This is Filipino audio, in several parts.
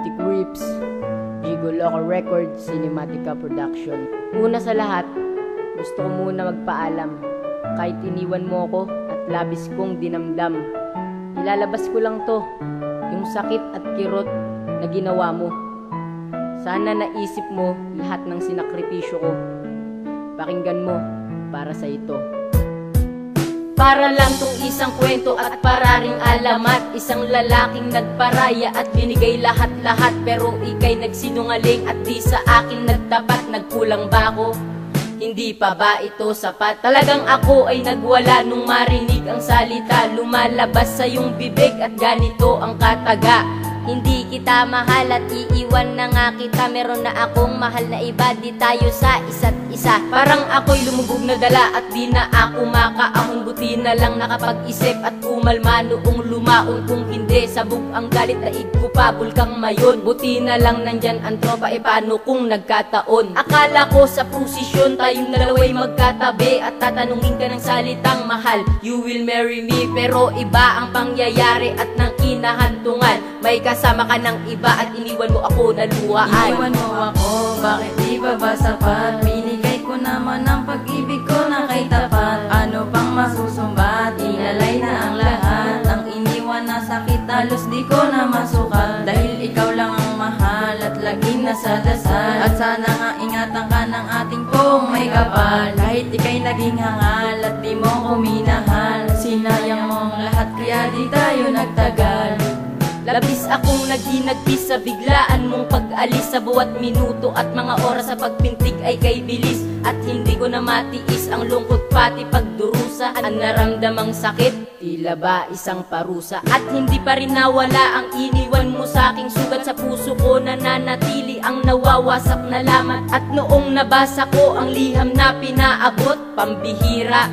Mythic Rips, Jigo Local Records, Cinematica Production. Una sa lahat, gusto ko muna magpaalam. Kahit iniwan mo ako at labis kong dinamdam, ilalabas ko lang to, yung sakit at kirot na ginawa mo. Sana naisip mo lahat ng sinakripisyo ko. Pakinggan mo para sa ito. Para lang tong isang kwento at para ring alamat. Isang lalaking nagparaya at binigay lahat-lahat, pero ika'y nagsinungaling at di sa akin nagtapat. Nagkulang ba ako? Hindi pa ba ito sapat? Talagang ako ay nagwala nung marinig ang salita lumalabas sa iyong bibig at ganito ang kataga. Hindi kita mahal at iiwan na nga kita. Meron na akong mahal na iba, di tayo sa isa't isa. Parang ako'y lumubog na dala at di na ako makaahon. Buti na lang nakapag-isip at kumalma noong lumaon. Kung hindi, sabog ang galit na igkupabol kang mayon. Buti na lang nandyan ang tropa, paano kung nagkataon? Akala ko sa posisyon tayong dalawa'y magkatabi at tatanungin ka ng salitang mahal, you will marry me. Pero iba ang pangyayari at nang kinahantungan, may kasama ka ng iba at iniwan mo ako na luhaan. Iniwan mo ako, bakit di ba ba sapat? Binigay ko naman ang pag-ibig ko na kay tapat. Ano pang masusumbat? Ilalay na ang lahat. Ang iniwan na sakit halos di ko na masukat. Dahil ikaw lang ang mahal at laging nasa dasal. At sana nga ingatan ka ng ating pong may kapal. Kahit ika'y naging hangal at di mo ko minahal, sinayang mong lahat kaya di tayo nagtagal. Labis akong naghinagpis sa biglaan mong pag-alis. Sa bawat minuto at mga oras sa pagpintig ay kay bilis. At hindi ko na matiis ang lungkot pati pagdurusa. Ang naramdamang sakit, tila ba isang parusa. At hindi pa rin nawala ang iniwan mo sa aking sugat. Sa puso ko nananatili ang nawawasak na lamat. At noong nabasa ko ang liham na pinaabot, pambihira,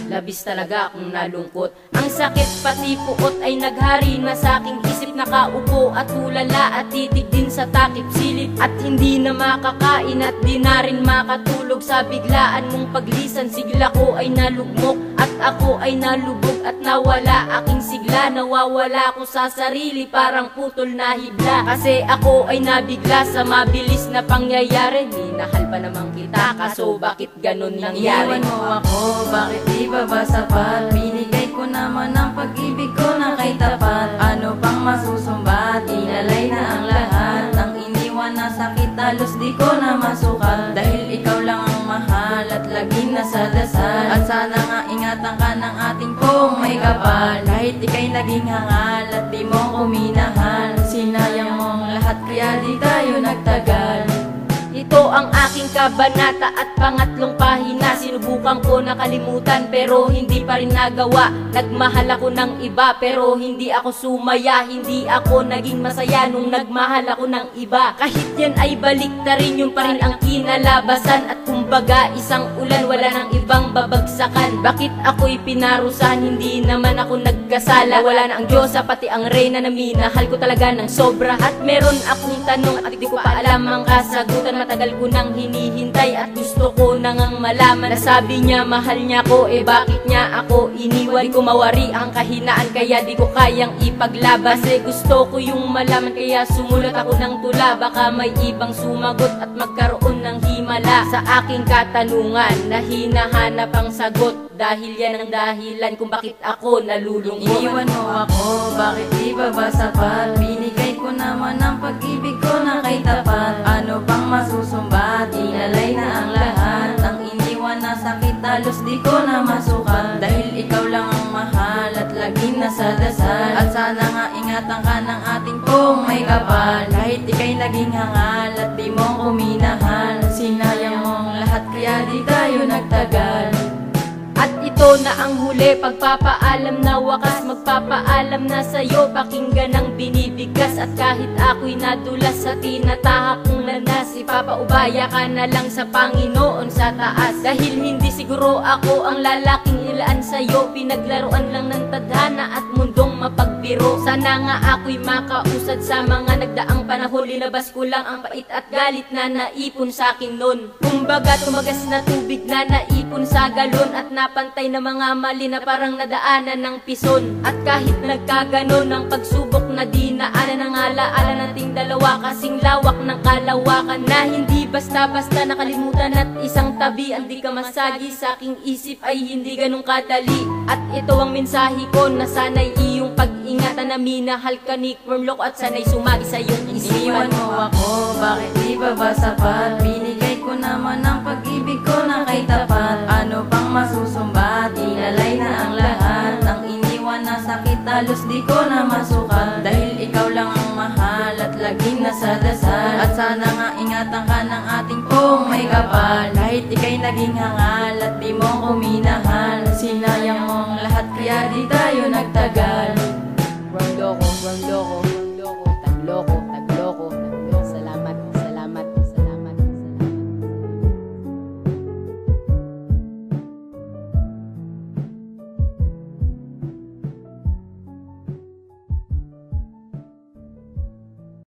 labis talaga akong nalungkot. Ang sakit pati puot ay naghari na sa aking isip. Nakaupo at tulala at titig din sa takip silip. At hindi na makakain at di na rin makatulog. Sa biglaan mong paglisan, sigla ko ay nalugmok. At ako ay nalubog at nawala aking sigla. Nawawala ko sa sarili, parang putol na hibla. Kasi ako ay nabigla sa mabilis na pangyayari. Minahal pa naman kita, kaso bakit ganun nangyari? Iniwan mo ako, bakit di ba ba sapat? Binigay ko naman ang pag-ibig ko na kay tapat. Ano pang masusumbat? Ilalay na ang lahat. Ang iniwan na sakit halos di ko na masukat. Dahil ikaw lang ang mahal at laging nasa dasal. At sana nga ingatan ka ng ating pong may kapal. Kahit ika'y naging hangal at di mo ko minahal, sinayang mong lahat kaya di tayo nagtagal. Ito ang aking kabanata at pangatlong pahina. Sinubukan ko nakalimutan pero hindi pa rin nagawa. Nagmahal ako ng iba pero hindi ako sumaya. Hindi ako naging masaya nung nagmahal ako ng iba. Kahit yan ay baliktarin, yun pa rin ang kinalabasan. At kumbaga isang ulan, wala nang ibang babagsakan. Bakit ako'y pinarusahan? Hindi naman ako nagkasala. Wala na ang Diyosa pati ang Reyna na minahal ko talaga ng sobra. At meron akong tanong at di ko pa alam ang kasagutan. Matagal ko nang hinihintay at gusto ko nang malaman. Nasabi niya mahal niya ko, bakit niya ako iniwan? Di ko mawari ang kahinaan kaya di ko kayang ipaglaban. Kasi gusto ko yung malaman kaya sumulat ako ng tula. Baka may ibang sumagot at magkaroon ng himala sa aking katanungan na hinahanap ang sagot. Dahil yan ang dahilan kung bakit ako nalulungkot. Iniwan mo ako, bakit di ba ba sapat? Binigay ko naman ang pag-ibig ko na kay tapat. Ano pang masusumbat? Ilalay na ang lahat. Ang iniwan na sakit halos di ko na masukat. Dahil ikaw lang ang mahal at laging nasa dasal. At sana nga ingatan ka ng ating pong may kapal. Kahit ika'y naging hangal at di mo ko minahal, sinayang mong lahat kaya di tayo nagtagal. At ito na ang huli, pagpapaalam na wakas. Magpapaalam na sa'yo, pakinggan ang binibigkas. At kahit ako'y nadulas sa tinatahak kong landas, ipapaubaya ka na lang sa Panginoon sa taas. Dahil hindi siguro ako ang lalaking ilaan sa'yo. Pinaglaruan lang ng tadhana at mundong mapagbiro. Sana nga ako'y makausad sa mga nagdaang panahon. Linabas ko lang ang pait at galit na naipon sa akin nun. Kumbaga tumagas na tubig na naipon sa galon. At napantay na mga mali na parang nadaanan ng pison. At kahit nagkaganon ng pagsubok na dinaanan, ng alaala nating dalawa kasing lawak ng kalawakan, na hindi basta-basta nakalimutan at isang tabi. Ang di ka masagi sa aking isip ay hindi ganun kadali. At ito ang mensahe ko na sana'y iyong pag-ingatan, na minahal ka ni Wormlock at sana'y sumagi sa iyong isipan. Iniwan mo ako, bakit di ba ba sapat? Binigay ko naman ang pag-ibig ko na kay tapat. Ano pang masusumbat? Inalay na ang lahat. Ang iniwan na sakit halos di ko na masukat. Dahil ikaw lang ang mahal at laging nasa dasal. At sana nga ingatan ka ng ating pong may kapal. Kahit ika'y naging hangal at di mo ko minahal, sinayang mo ang lahat kaya di tayo nagtagal. Wormlock,